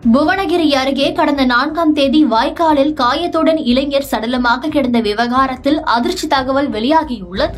புவனகிரி அருகே கடந்த 4ஆம் தேதி வாய்க்காலில் காயத்துடன் இளைஞர் சடலமாக கிடந்த விவகாரத்தில் அதிர்ச்சி தகவல் வெளியாகியுள்ளது.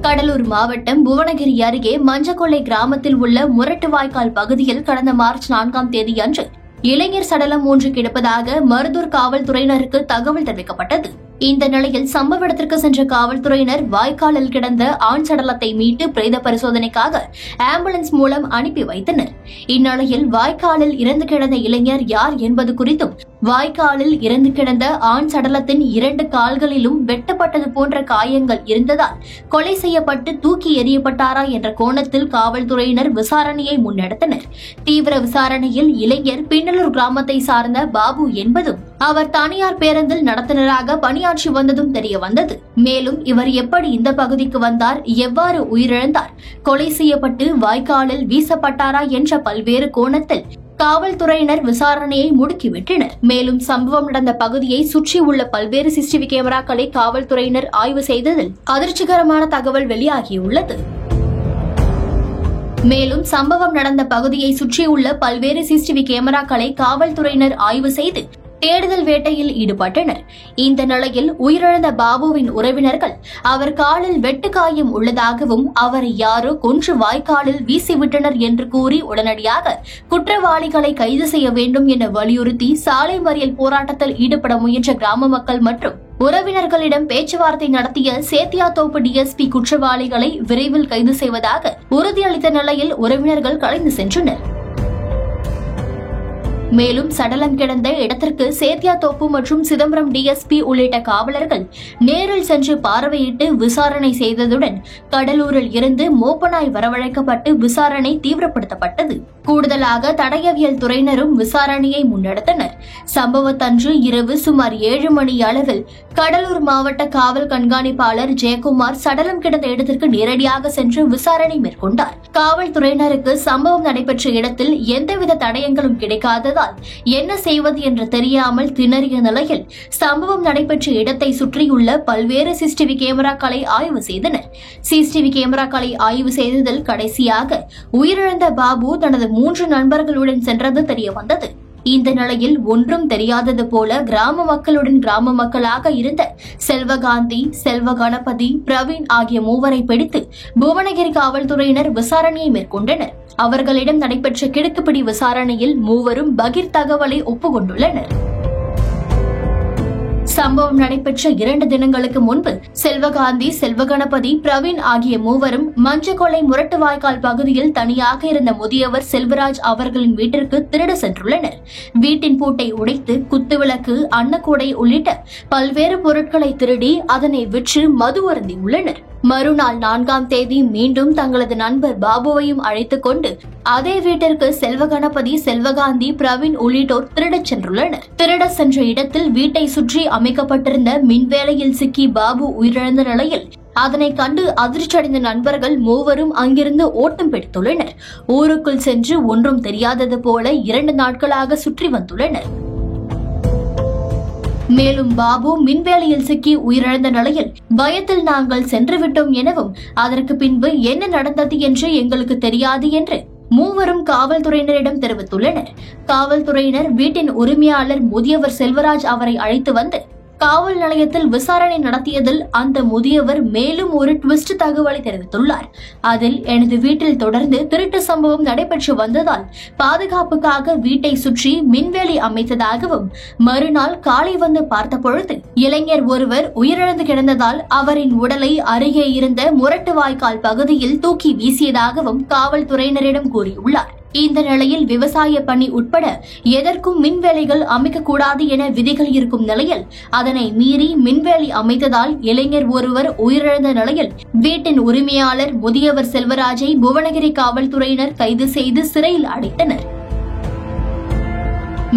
கடலூர் மாவட்டம் புவனகிரி அருகே மஞ்சக்கொள்ளை கிராமத்தில் உள்ள முரட்டுவாய்க்கால் பகுதியில் கடந்த மார்ச் 4ஆம் தேதி அன்று இளைஞர் சடலம் ஒன்று கிடப்பதாக மருதூர் காவல்துறையினருக்கு தகவல் தெரிவிக்கப்பட்டது. இந்த நிலையில் சம்பவ இடத்திற்கு சென்ற காவல்துறையினர் வாய்க்காலில் கிடந்த ஆண் சடலத்தை மீட்டு பிரேத பரிசோதனைக்காக ஆம்புலன்ஸ் மூலம் அனுப்பி வைத்தனர். இந்நிலையில் வாய்க்காலில் இறந்து கிடந்த இளைஞர் யார் என்பது குறித்தும், வாய்க்காலில் இறந்து கிடந்த ஆண் சடலத்தின் 2 கால்களிலும் வெட்டப்பட்டது போன்ற காயங்கள் இருந்ததால் கொலை செய்யப்பட்டு தூக்கி எறியப்பட்டாரா என்ற கோணத்தில் காவல்துறையினர் விசாரணையை முன்னெடுத்தனர். தீவிர விசாரணையில் இளைஞர் பின்னலூர் கிராமத்தை சார்ந்த பாபு என்பதும் அவர் தனியார் பேருந்தில் நடத்துனராக பணியாற்றி வந்ததும் தெரிய வந்தது. மேலும் இவர் எப்படி இந்த பகுதிக்கு வந்தார், எவ்வாறு உயிரிழந்தார், கொலை செய்யப்பட்டு வாய்க்காலில் வீசப்பட்டாரா என்ற பல்வேறு கோணத்தில் காவல்துறையினர் விசாரணையை முடுக்கிவிட்டனர். மேலும் சம்பவம் நடந்த பகுதியை சுற்றியுள்ள பல்வேறு சிசிடிவி கேமராக்களை காவல்துறையினர் ஆய்வு செய்ததில் அதிர்ச்சிகரமான தகவல் வெளியாகியுள்ளது. மேலும் சம்பவம் நடந்த பகுதியை சுற்றியுள்ள பல்வேறு சிசிடிவி கேமராக்களை காவல்துறையினர் ஆய்வு செய்து தேடுதல் வேட்டையில் ஈடுபட்டனர். இந்த நிலையில் உயிரிழந்த பாபுவின் உறவினர்கள் அவர் காலில் வெட்டுக்காயம் உள்ளதாகவும் அவரை யாரோ கொன்று வாய்க்காலில் வீசிவிட்டனர் என்று கூறி உடனடியாக குற்றவாளிகளை கைது செய்ய வேண்டும் என வலியுறுத்தி சாலை மறியல் போராட்டத்தில் ஈடுபட முயன்ற கிராம மக்கள் மற்றும் உறவினர்களிடம் பேச்சுவார்த்தை நடத்திய சேத்தியாத்தோப்பு டிஎஸ்பி குற்றவாளிகளை விரைவில் கைது செய்வதாக உறுதியளித்த நிலையில் உறவினர்கள் கலைந்து சென்றனர். மேலும் சடலம் கிடந்த இடத்திற்கு சேத்தியாத்தோப்பு மற்றும் சிதம்பரம் டிஎஸ்பி உள்ளிட்ட காவலர்கள் நேரில் சென்று பார்வையிட்டு விசாரணை செய்ததுடன் கடலூரில் இருந்து மோப்பனாய் வரவழைக்கப்பட்டு விசாரணை தீவிரப்படுத்தப்பட்டது. கூடுதலாக தடயவியல் துறையினரும் விசாரணையை முன்னெடுத்தனர். சம்பவத்தன்று இரவு சுமார் 7 மணி அளவில் கடலூர் மாவட்ட காவல் கண்காணிப்பாளர் ஜெயக்குமார் சடலம் கிடந்த இடத்திற்கு நேரடியாக சென்று விசாரணை மேற்கொண்டார். காவல்துறையினருக்கு சம்பவம் நடைபெற்ற இடத்தில் எந்தவித தடயங்களும் கிடைக்காததால் என்ன செய்வது என்று தெரியாமல் திணறிய நிலையில் சம்பவம் நடைபெற்ற இடத்தை சுற்றியுள்ள பல்வேறு சிசிடிவி கேமராக்களை ஆய்வு செய்தனர். சிசிடிவி கேமராக்களை ஆய்வு செய்ததில் கடைசியாக உயிரிழந்த பாபு தனது 3 நண்பர்களுடன் சென்றது தெரிய வந்தது. இந்த நிலையில் ஒன்றும் தெரியாதது போல கிராம மக்களாக இருந்த செல்வகாந்தி, செல்வ கணபதி, பிரவீன் ஆகிய மூவரை பிடித்து புவனகிரி காவல்துறையினர் விசாரணையை மேற்கொண்டனர். அவர்களிடம் நடைபெற்ற கிடுக்குப்பிடி விசாரணையில் மூவரும் பகீர் தகவலை ஒப்புக்கொண்டுள்ளனர். சம்பவம் நடைபெற்ற 2 தினங்களுக்கு முன்பு செல்வகாந்தி, செல்வகணபதி, பிரவீன் ஆகிய மூவரும் மஞ்சக்கொள்ளை முரட்டுவாய்க்கால் பகுதியில் தனியாக இருந்த முதியவர் செல்வராஜ் அவர்களின் வீட்டிற்கு திருட சென்றுள்ளனர். வீட்டின் பூட்டை உடைத்து குத்துவிளக்கு, அன்னக்கூடை உள்ளிட்ட பல்வேறு பொருட்களை திருடி அதனை விற்று மது அருந்தியுள்ளனர். மறுநாள் 4ஆம் தேதி மீண்டும் தங்களது நண்பர் பாபுவையும் அழைத்துக் கொண்டு அதே வீட்டிற்கு செல்வகணபதி, செல்வகாந்தி, பிரவீன் உள்ளிட்டோர் திருடச் சென்றுள்ளனர். திருட சென்ற இடத்தில் வீட்டை சுற்றி அமைக்கப்பட்டிருந்த மின்வேலையில் சிக்கி பாபு உயிரிழந்த நிலையில் அதனை கண்டு அதிர்ச்சியடைந்த நண்பர்கள் மூவரும் அங்கிருந்து ஓட்டம் பிடித்துள்ளனர். ஊருக்குள் சென்று ஒன்றும் தெரியாதது போல 2 நாட்களாக சுற்றி வந்துள்ளனர். மேலும் பாபு மின்வேலியில் சிக்கி உயிரிழந்த நிலையில் பயத்தில் நாங்கள் சென்றுவிட்டோம் எனவும் அதற்கு பின்பு என்ன நடந்தது என்று எங்களுக்கு தெரியாது என்று மூவரும் காவல்துறையினரிடம் தெரிவித்துள்ளனர். காவல்துறையினர் வீட்டின் உரிமையாளர் முதியவர் செல்வராஜ் அவரை அழைத்து வந்து காவல் நிலையத்தில் விசாரணை நடத்தியதில் அந்த முதியவர் மேலும் ஒரு ட்விஸ்ட் தகவலை தெரிவித்துள்ளார். அதில் எனது வீட்டில் தொடர்ந்து திருட்டு சம்பவம் நடைபெற்று வந்ததால் பாதுகாப்புக்காக வீட்டை சுற்றி மின்வேலி அமைத்ததாகவும், மறுநாள் காலை வந்து பார்த்தபொழுது இளைஞர் ஒருவர் உயிரிழந்து கிடந்ததால் அவரின் உடலை அருகே இருந்த முரட்டுவாய்க்கால் பகுதியில் தூக்கி வீசியதாகவும் காவல்துறையினரிடம் கூறியுள்ளார். இந்த நிலையில் விவசாய பணி உட்பட எதற்கும் மின்வேலிகள் அமைக்கக்கூடாது என விதிகள் இருக்கும் நிலையில் அதனை மீறி மின்வேலி அமைத்ததால் இளைஞர் ஒருவர் உயிரிழந்த நிலையில் வீட்டின் உரிமையாளர் முதியவர் செல்வராஜை புவனகிரி காவல்துறையினர் கைது செய்து சிறையில் அடைத்தனர்.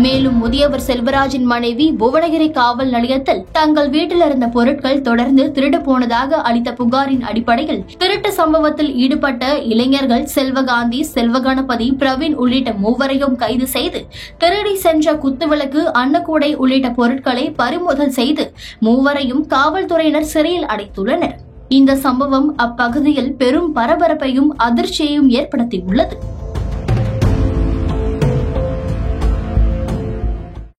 மேலும் முதியவர் செல்வராஜின் மனைவி புவனகிரி காவல் நிலையத்தில் தங்கள் வீட்டில் இருந்த பொருட்கள் தொடர்ந்து திருடு போனதாக அளித்த புகாரின் அடிப்படையில் திருட்டு சம்பவத்தில் ஈடுபட்ட இளைஞர்கள் செல்வகாந்தி, செல்வகணபதி, பிரவீன் உள்ளிட்ட மூவரையும் கைது செய்து திருடி சென்ற குத்துவிளக்கு, அன்னக்கூடை உள்ளிட்ட பொருட்களை பறிமுதல் செய்து மூவரையும் காவல்துறையினர் சிறையில் அடைத்துள்ளனர். இந்த சம்பவம் அப்பகுதியில் பெரும் பரபரப்பையும் அதிர்ச்சியையும் ஏற்படுத்தியுள்ளது.